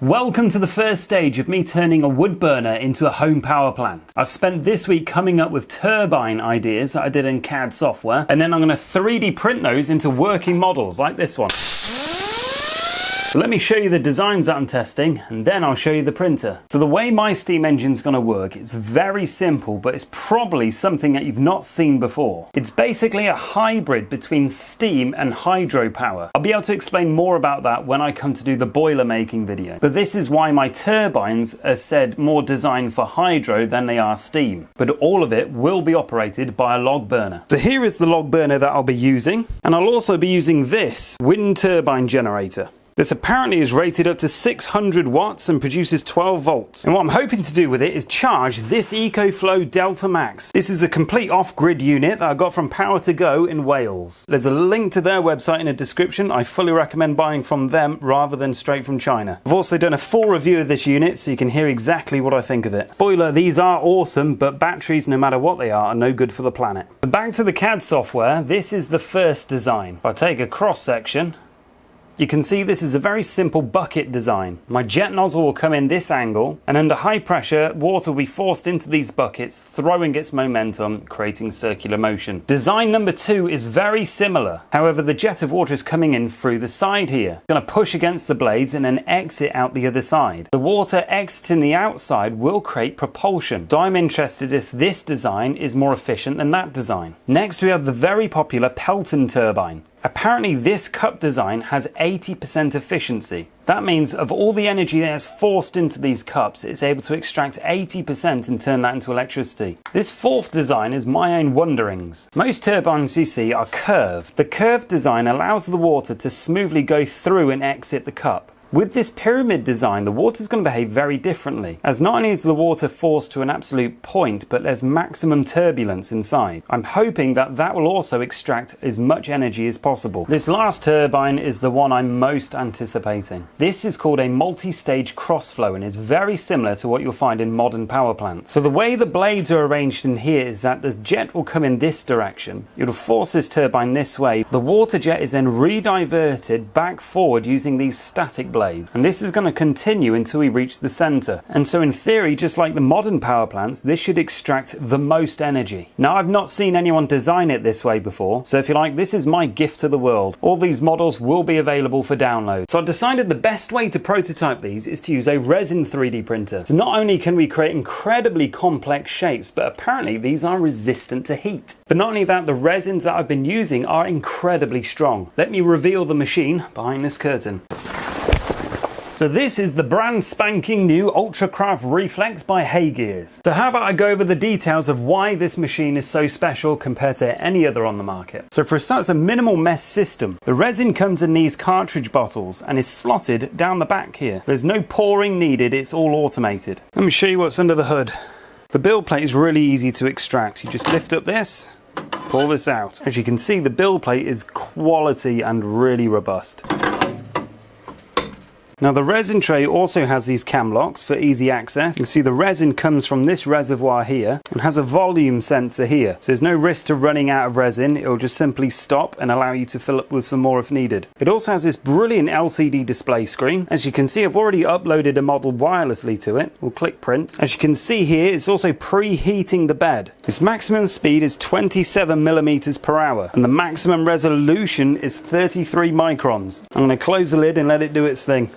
Welcome to the first stage of me turning a wood burner into a home power plant. I've spent this week coming up with turbine ideas that I did in CAD software, and then I'm going to 3D print those into working models like this one. So let me show you the designs that I'm testing, and then I'll show you the printer. So the way my steam engine's going to work, it's very simple, but it's probably something that you've not seen before. It's basically a hybrid between steam and hydropower. I'll be able to explain more about that when I come to do the boiler making video. But this is why my turbines are said more designed for hydro than they are steam. But all of it will be operated by a log burner. So here is the log burner that I'll be using, and I'll also be using this wind turbine generator. This apparently is rated up to 600 watts and produces 12 volts. And what I'm hoping to do with it is charge this EcoFlow Delta Max. This is a complete off-grid unit that I got from Power to Go in Wales. There's a link to their website in the description. I fully recommend buying from them rather than straight from China. I've also done a full review of this unit so you can hear exactly what I think of it. Spoiler, these are awesome, but batteries, no matter what they are no good for the planet. But back to the CAD software, this is the first design. If I take a cross section, you can see this is a very simple bucket design. My jet nozzle will come in this angle, and under high pressure, water will be forced into these buckets, throwing its momentum, creating circular motion. Design number 2 is very similar. However, the jet of water is coming in through the side here. It's going to push against the blades and then exit out the other side. The water exiting the outside will create propulsion. So I'm interested if this design is more efficient than that design. Next, we have the very popular Pelton turbine. Apparently this cup design has 80% efficiency. That means of all the energy that's forced into these cups, it's able to extract 80% and turn that into electricity. This fourth design is my own wonderings. Most turbines you see are curved. The curved design allows the water to smoothly go through and exit the cup. With this pyramid design, the water is going to behave very differently, as not only is the water forced to an absolute point, but there's maximum turbulence inside. I'm hoping that that will also extract as much energy as possible. This last turbine is the one I'm most anticipating. This is called a multi-stage crossflow and is very similar to what you'll find in modern power plants. So the way the blades are arranged in here is that the jet will come in this direction. It'll force this turbine this way. The water jet is then rediverted back forward using these static blades. And this is going to continue until we reach the center. And so in theory, just like the modern power plants, this should extract the most energy. Now, I've not seen anyone design it this way before, so if you like, this is my gift to the world. All these models will be available for download. So I decided the best way to prototype these is to use a resin 3D printer. So not only can we create incredibly complex shapes, but apparently these are resistant to heat. But not only that, the resins that I've been using are incredibly strong. Let me reveal the machine behind this curtain. So this is the brand spanking new UltraCraft Reflex by Heygears. So how about I go over the details of why this machine is so special compared to any other on the market. So for a start, it's a minimal mesh system. The resin comes in these cartridge bottles and is slotted down the back here. There's no pouring needed, it's all automated. Let me show you what's under the hood. The build plate is really easy to extract. You just lift up this, pull this out. As you can see, the build plate is quality and really robust. Now the resin tray also has these cam locks for easy access. You can see the resin comes from this reservoir here and has a volume sensor here. So there's no risk to running out of resin. It'll just simply stop and allow you to fill up with some more if needed. It also has this brilliant LCD display screen. As you can see, I've already uploaded a model wirelessly to it. We'll click print. As you can see here, it's also preheating the bed. Its maximum speed is 27 millimeters per hour and the maximum resolution is 33 microns. I'm going to close the lid and let it do its thing.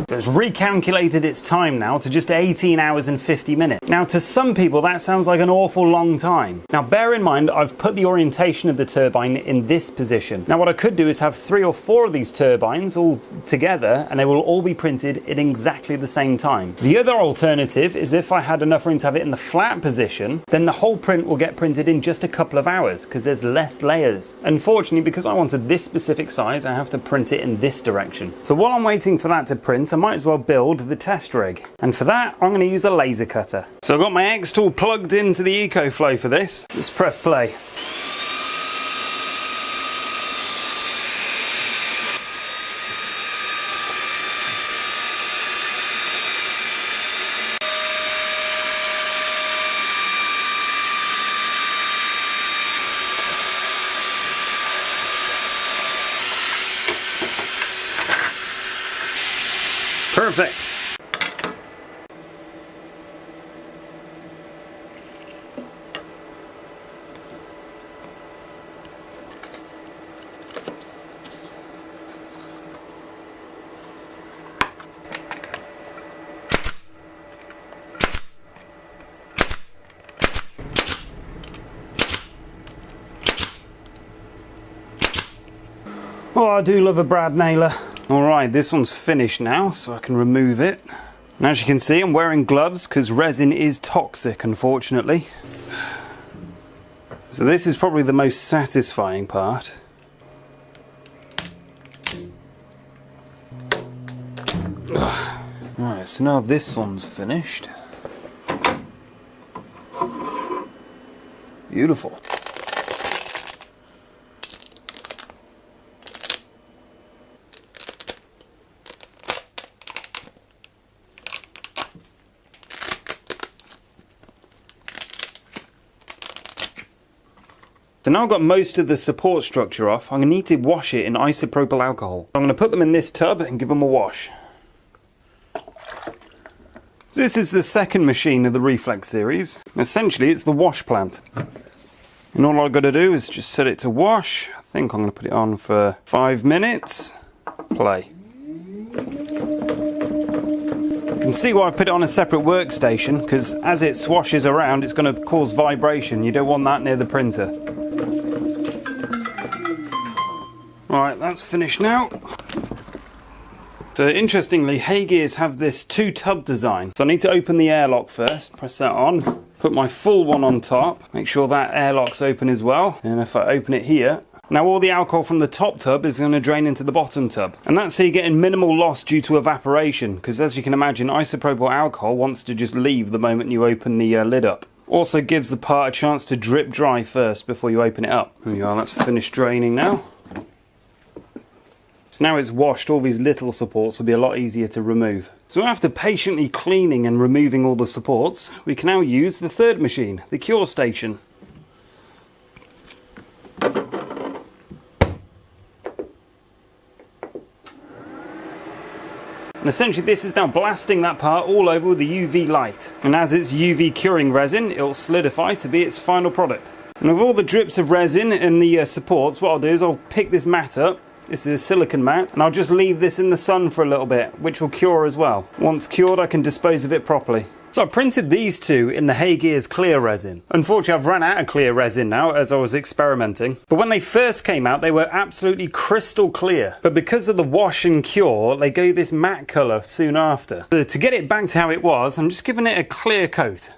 So it's recalculated its time now to just 18 hours and 50 minutes. Now to some people that sounds like an awful long time. Now bear in mind I've put the orientation of the turbine in this position. Now what I could do is have 3 or 4 of these turbines all together and they will all be printed in exactly the same time. The other alternative is if I had enough room to have it in the flat position, then the whole print will get printed in just a couple of hours because there's less layers. Unfortunately, because I wanted this specific size, I have to print it in this direction. So while I'm waiting for that to print, I might as well build the test rig. And for that, I'm going to use a laser cutter. So I've got my xTool plugged into the EcoFlow for this. Let's press play. Perfect. Oh, I do love a brad nailer. Alright, this one's finished now, so I can remove it. And as you can see, I'm wearing gloves because resin is toxic, unfortunately. So this is probably the most satisfying part. Right, so now this one's finished. Beautiful. So now I've got most of the support structure off, I'm going to need to wash it in isopropyl alcohol. I'm going to put them in this tub and give them a wash. So this is the second machine of the Reflex series. Essentially it's the wash plant. And all I've got to do is just set it to wash. I think I'm going to put it on for 5 minutes. Play. You can see why I put it on a separate workstation, because as it swashes around it's going to cause vibration. You don't want that near the printer. Right, that's finished now. So interestingly, Heygears have this 2-tub design. So I need to open the airlock first, press that on, put my full one on top, make sure that airlock's open as well. And if I open it here, now all the alcohol from the top tub is going to drain into the bottom tub. And that's how you're getting minimal loss due to evaporation, because as you can imagine, isopropyl alcohol wants to just leave the moment you open the lid up. Also gives the part a chance to drip dry first before you open it up. There we are, that's finished draining now. So now it's washed, all these little supports will be a lot easier to remove. So after patiently cleaning and removing all the supports, we can now use the third machine, the cure station. And essentially this is now blasting that part all over with the UV light. And as it's UV curing resin, it will solidify to be its final product. And with all the drips of resin and the supports, what I'll do is I'll pick this mat up. This is a silicone mat, and I'll just leave this in the sun for a little bit, which will cure as well. Once cured, I can dispose of it properly. So I printed these two in the Heygears clear resin. Unfortunately, I've run out of clear resin now as I was experimenting. But when they first came out, they were absolutely crystal clear. But because of the wash and cure, they go this matte colour soon after. So to get it back to how it was, I'm just giving it a clear coat.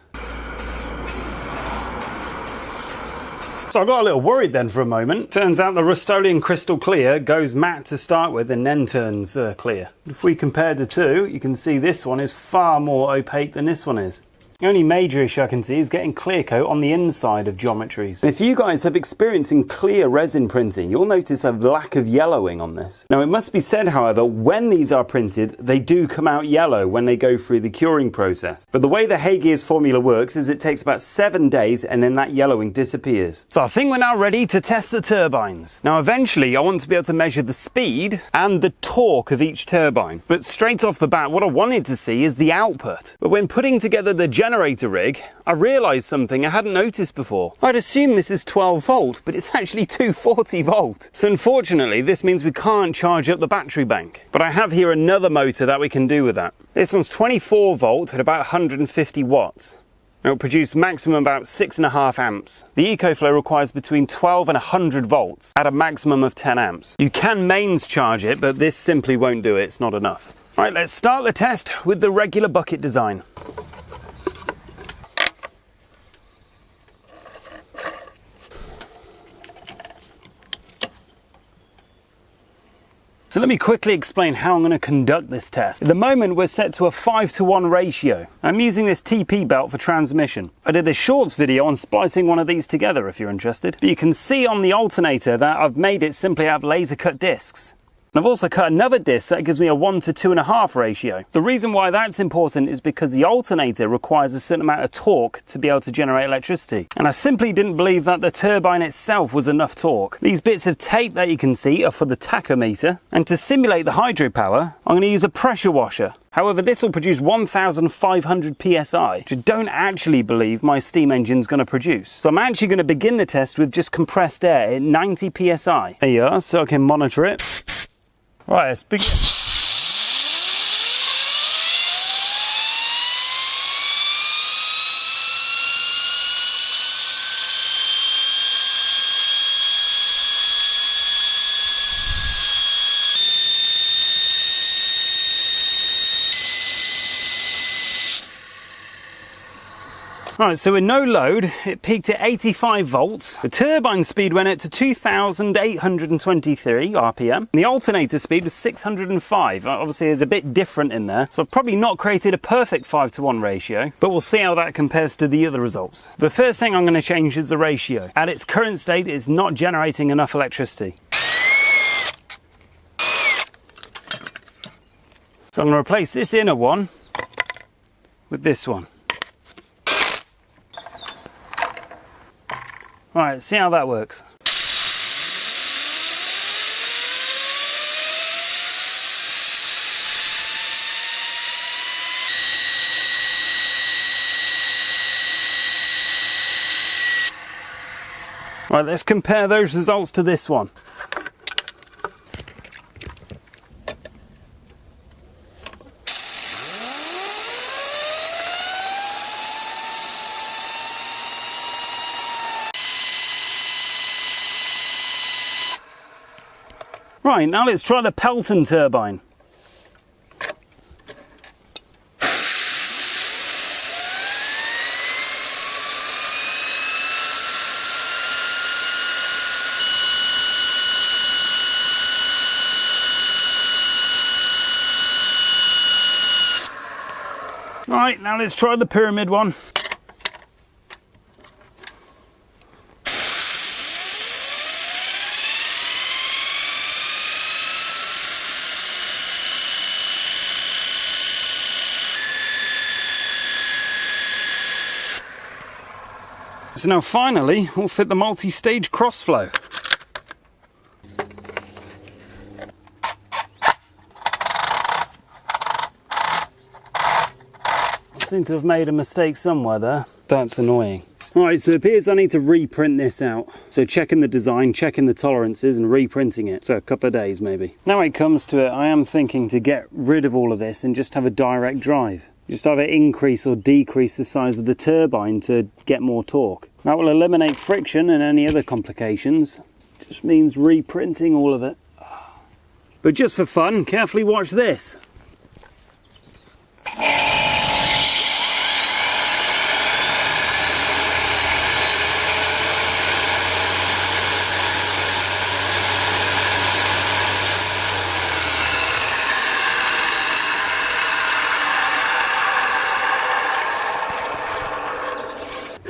So I got a little worried then for a moment. Turns out the Rust-Oleum Crystal Clear goes matte to start with and then turns clear. If we compare the two, you can see this one is far more opaque than this one is. The only major issue I can see is getting clear coat on the inside of geometries. If you guys have experience in clear resin printing, you'll notice a lack of yellowing on this. Now it must be said, however, when these are printed, they do come out yellow when they go through the curing process. But the way the Heygears formula works is it takes about 7 days and then that yellowing disappears. So I think we're now ready to test the turbines. Now eventually I want to be able to measure the speed and the torque of each turbine. But straight off the bat, what I wanted to see is the output. But when putting together the generator rig, I realised something I hadn't noticed before. I'd assume this is 12 volt, but it's actually 240 volt. So unfortunately, this means we can't charge up the battery bank. But I have here another motor that we can do with that. This one's 24 volt at about 150 watts. It will produce maximum about 6.5 amps. The EcoFlow requires between 12 and 100 volts at a maximum of 10 amps. You can mains charge it, but this simply won't do it, it's not enough. Right, let's start the test with the regular bucket design. So let me quickly explain how I'm going to conduct this test. At the moment we're set to a 5:1 ratio. I'm using this TP belt for transmission. I did a shorts video on splicing one of these together if you're interested. But you can see on the alternator that I've made it simply out of laser cut discs. And I've also cut another disc that gives me a 1 to 2.5 ratio. The reason why that's important is because the alternator requires a certain amount of torque to be able to generate electricity. And I simply didn't believe that the turbine itself was enough torque. These bits of tape that you can see are for the tachometer. And to simulate the hydropower, I'm going to use a pressure washer. However, this will produce 1,500 psi, which I don't actually believe my steam engine's going to produce. So I'm actually going to begin the test with just compressed air at 90 psi. There you are, so I can monitor it. Right, let's begin. Alright, so with no load, it peaked at 85 volts. The turbine speed went up to 2,823 RPM. The alternator speed was 605. Obviously, there's a bit different in there, so I've probably not created a perfect 5:1 ratio, but we'll see how that compares to the other results. The first thing I'm going to change is the ratio. At its current state, it's not generating enough electricity. So I'm going to replace this inner one with this one. Right, see how that works. Right, let's compare those results to this one. Right, now let's try the Pelton turbine. Right, now let's try the pyramid one. So now finally, we'll fit the multi-stage crossflow. I seem to have made a mistake somewhere there. That's annoying. Alright, so it appears I need to reprint this out. So checking the design, checking the tolerances and reprinting it. So a couple of days maybe. Now when it comes to it, I am thinking to get rid of all of this and just have a direct drive. Just either increase or decrease the size of the turbine to get more torque. That will eliminate friction and any other complications. Just means reprinting all of it. But just for fun, carefully watch this.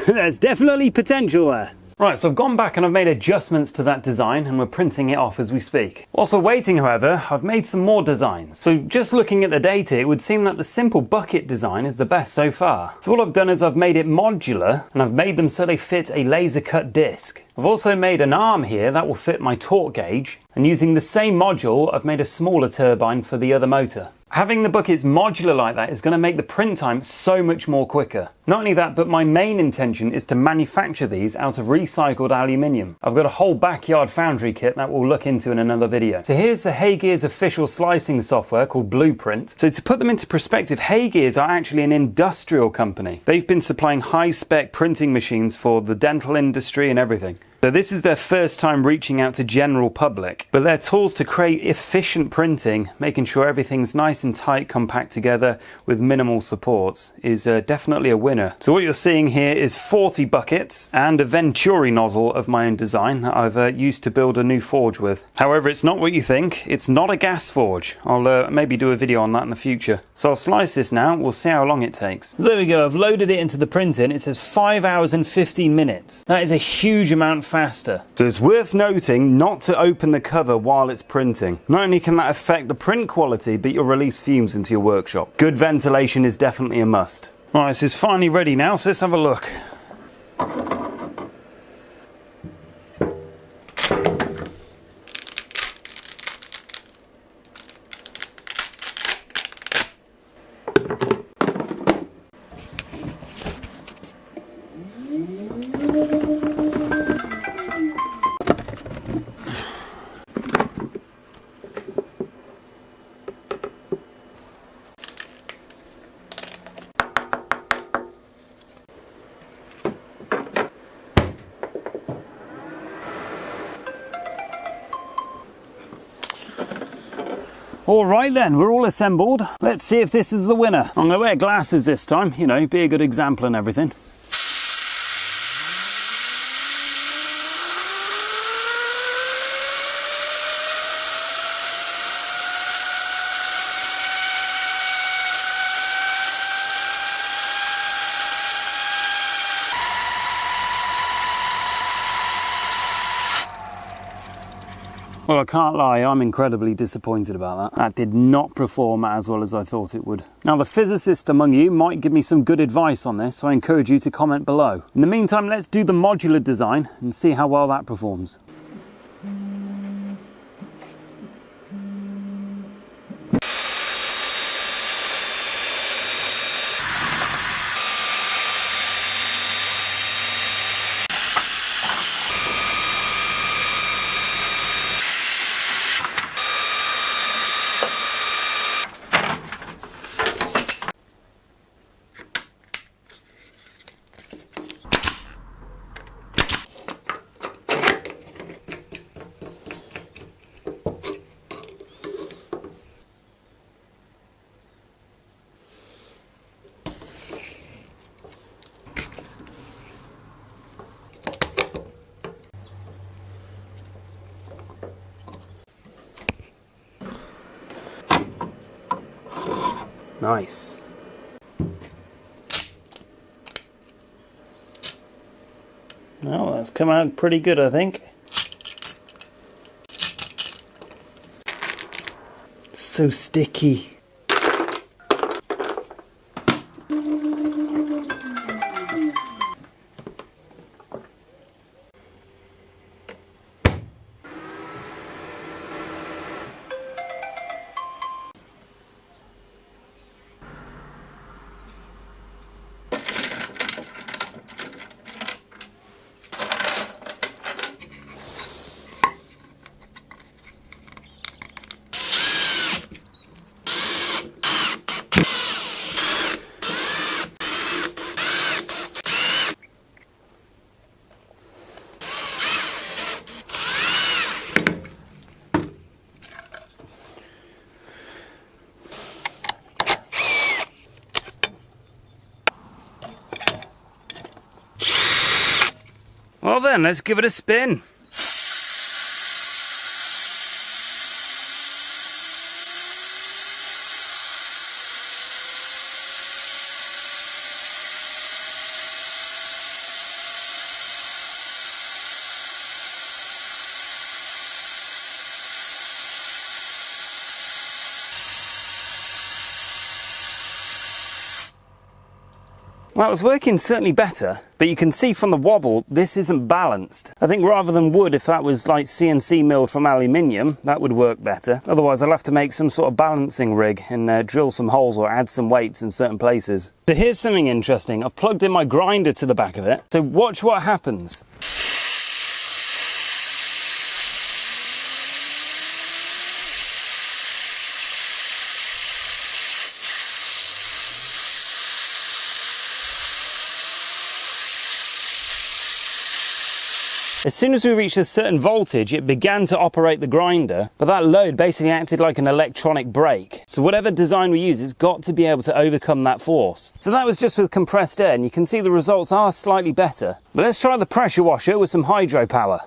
There's definitely potential there. Right, so I've gone back and I've made adjustments to that design and we're printing it off as we speak. Whilst we're waiting, however, I've made some more designs. So just looking at the data, it would seem that the simple bucket design is the best so far. So all I've done is I've made it modular and I've made them so they fit a laser cut disc. I've also made an arm here that will fit my torque gauge, and using the same module, I've made a smaller turbine for the other motor. Having the buckets modular like that is going to make the print time so much more quicker. Not only that, but my main intention is to manufacture these out of recycled aluminium. I've got a whole backyard foundry kit that we'll look into in another video. So here's the Heygears official slicing software called Blueprint. So to put them into perspective, Heygears are actually an industrial company. They've been supplying high-spec printing machines for the dental industry and everything. So this is their first time reaching out to general public, but their tools to create efficient printing, making sure everything's nice and tight, compact together with minimal supports, is definitely a winner. So what you're seeing here is 40 buckets and a Venturi nozzle of my own design that I've used to build a new forge with. However, it's not what you think. It's not a gas forge. I'll maybe do a video on that in the future. So I'll slice this now. We'll see how long it takes. There we go. I've loaded it into the printing. It says 5 hours and 15 minutes. That is a huge amount faster. So it's worth noting not to open the cover while it's printing. Not only can that affect the print quality, but you'll release fumes into your workshop. Good ventilation is definitely a must. Right, this is finally ready now, so let's have a look. Alright then, we're all assembled. Let's see if this is the winner. I'm going to wear glasses this time, you know, be a good example and everything. Well, I can't lie, I'm incredibly disappointed about that. That did not perform as well as I thought it would. Now, the physicist among you might give me some good advice on this, so I encourage you to comment below. In the meantime, let's do the modular design and see how well that performs. Nice. Well, that's come out pretty good, I think. So sticky. Well then, let's give it a spin. Well, it was working certainly better, but you can see from the wobble, this isn't balanced. I think rather than wood, if that was like CNC milled from aluminium, that would work better. Otherwise, I'll have to make some sort of balancing rig and drill some holes or add some weights in certain places. So here's something interesting. I've plugged in my grinder to the back of it. So watch what happens. As soon as we reached a certain voltage, it began to operate the grinder, but that load basically acted like an electronic brake. So whatever design we use, it's got to be able to overcome that force. So that was just with compressed air, and you can see the results are slightly better. But let's try the pressure washer with some hydropower.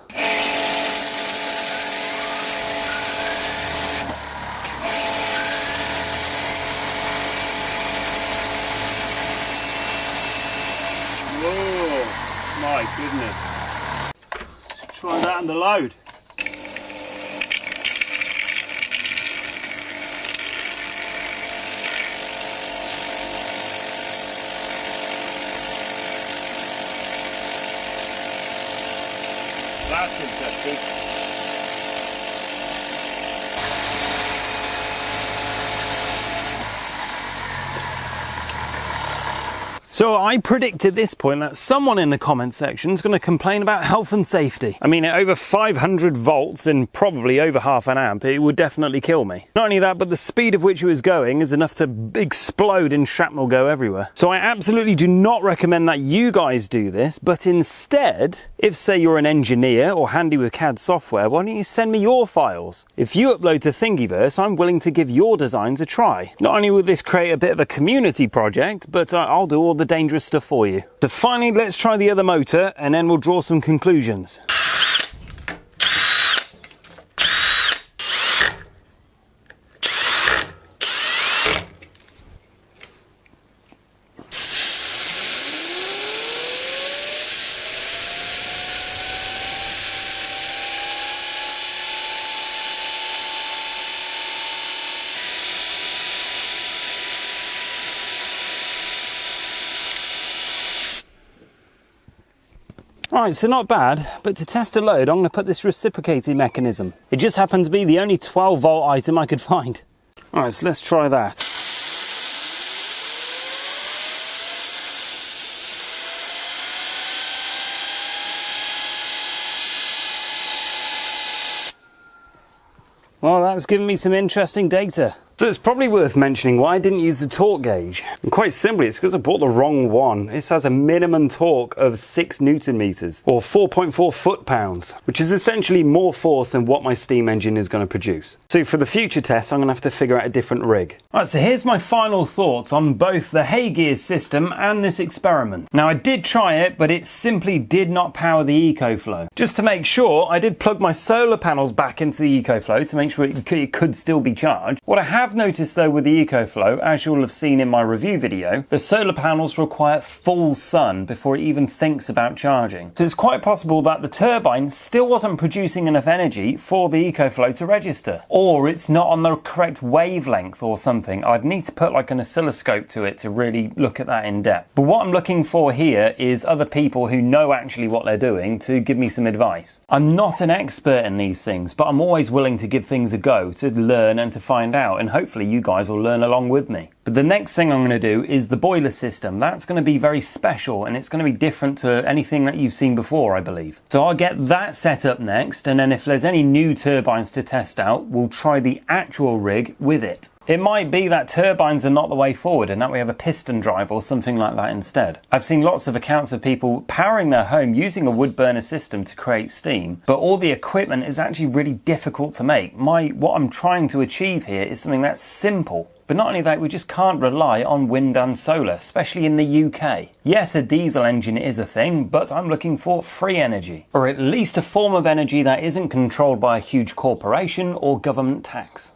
Whoa, my goodness. Try that under load. That's interesting. So I predict at this point that someone in the comment section is going to complain about health and safety. I mean, at over 500 volts and probably over half an amp, it would definitely kill me. Not only that, but the speed of which it was going is enough to explode and shrapnel go everywhere. So I absolutely do not recommend that you guys do this, but instead, if say you're an engineer or handy with CAD software, why don't you send me your files? If you upload to Thingiverse, I'm willing to give your designs a try. Not only will this create a bit of a community project, but I'll do all the dangerous stuff for you. So finally, let's try the other motor and then we'll draw some conclusions. Right, so not bad, but to test a load, I'm going to put this reciprocating mechanism. It just happened to be the only 12 volt item I could find. All right, so let's try that. Well, that's given me some interesting data. So it's probably worth mentioning why I didn't use the torque gauge. And quite simply, it's because I bought the wrong one. This has a minimum torque of 6 Newton meters, or 4.4 foot-pounds, which is essentially more force than what my steam engine is going to produce. So for the future tests, I'm going to have to figure out a different rig. All right, so here's my final thoughts on both the Heygears system and this experiment. Now, I did try it, but it simply did not power the EcoFlow. Just to make sure, I did plug my solar panels back into the EcoFlow to make sure it could still be charged. What I have noticed though with the EcoFlow, as you'll have seen in my review video, the solar panels require full sun before it even thinks about charging. So it's quite possible that the turbine still wasn't producing enough energy for the EcoFlow to register. Or it's not on the correct wavelength or something. I'd need to put like an oscilloscope to it to really look at that in depth. But what I'm looking for here is other people who know actually what they're doing to give me some advice. I'm not an expert in these things, but I'm always willing to give things a go to learn and to find out, and hopefully you guys will learn along with me. But the next thing I'm going to do is the boiler system. That's going to be very special and it's going to be different to anything that you've seen before, I believe. So I'll get that set up next, and then if there's any new turbines to test out, we'll try the actual rig with it. It might be that turbines are not the way forward and that we have a piston drive or something like that instead. I've seen lots of accounts of people powering their home using a wood burner system to create steam, but all the equipment is actually really difficult to make. What I'm trying to achieve here is something that's simple. But not only that, we just can't rely on wind and solar, especially in the UK. Yes, a diesel engine is a thing, but I'm looking for free energy, or at least a form of energy that isn't controlled by a huge corporation or government tax.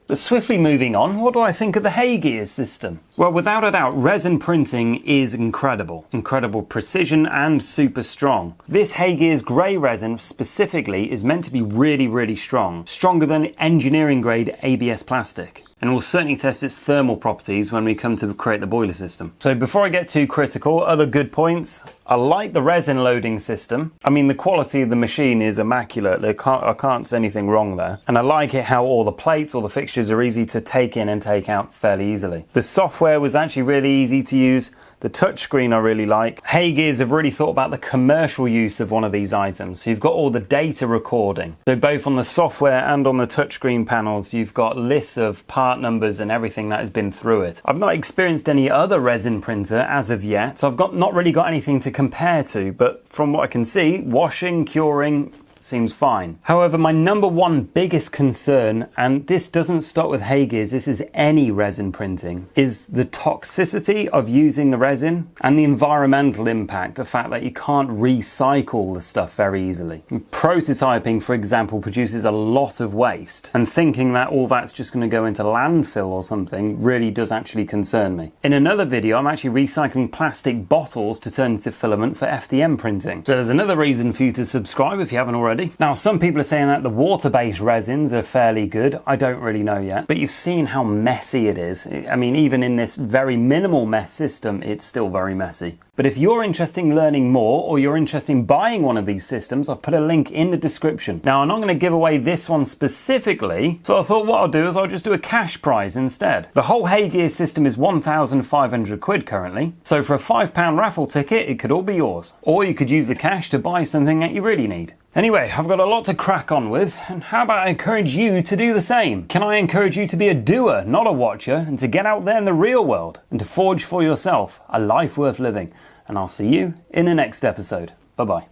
But swiftly moving on, what do I think of the Heygears system? Well, without a doubt, resin printing is incredible. Incredible precision and super strong. This Heygears grey resin specifically is meant to be really, really strong. Stronger than engineering grade ABS plastic. And we'll certainly test its thermal properties when we come to create the boiler system. So before I get too critical, other good points. I like the resin loading system. I mean, the quality of the machine is immaculate. I can't see anything wrong there. And I like it how all the plates, all the fixtures are easy to take in and take out fairly easily. The software was actually really easy to use. The touchscreen I really like. Heygears have really thought about the commercial use of one of these items. So you've got all the data recording. So both on the software and on the touchscreen panels, you've got lists of part numbers and everything that has been through it. I've not experienced any other resin printer as of yet, so I've not really got anything to compare to, but from what I can see, washing, curing, seems fine. However, my number one biggest concern, and this doesn't stop with Heygears, this is any resin printing, is the toxicity of using the resin and the environmental impact, the fact that you can't recycle the stuff very easily. Prototyping, for example, produces a lot of waste, and thinking that all that's just going to go into landfill or something really does actually concern me. In another video, I'm actually recycling plastic bottles to turn into filament for FDM printing. So there's another reason for you to subscribe if you haven't already. Now, some people are saying that the water-based resins are fairly good. I don't really know yet, but you've seen how messy it is. I mean, even in this very minimal mess system, it's still very messy. But if you're interested in learning more, or you're interested in buying one of these systems, I've put a link in the description. Now, I'm not going to give away this one specifically, so I thought what I'll do is I'll just do a cash prize instead. The whole Heygears system is 1,500 quid currently, so for a £5 raffle ticket, it could all be yours. Or you could use the cash to buy something that you really need. Anyway, I've got a lot to crack on with, and how about I encourage you to do the same? Can I encourage you to be a doer, not a watcher, and to get out there in the real world, and to forge for yourself a life worth living? And I'll see you in the next episode. Bye-bye.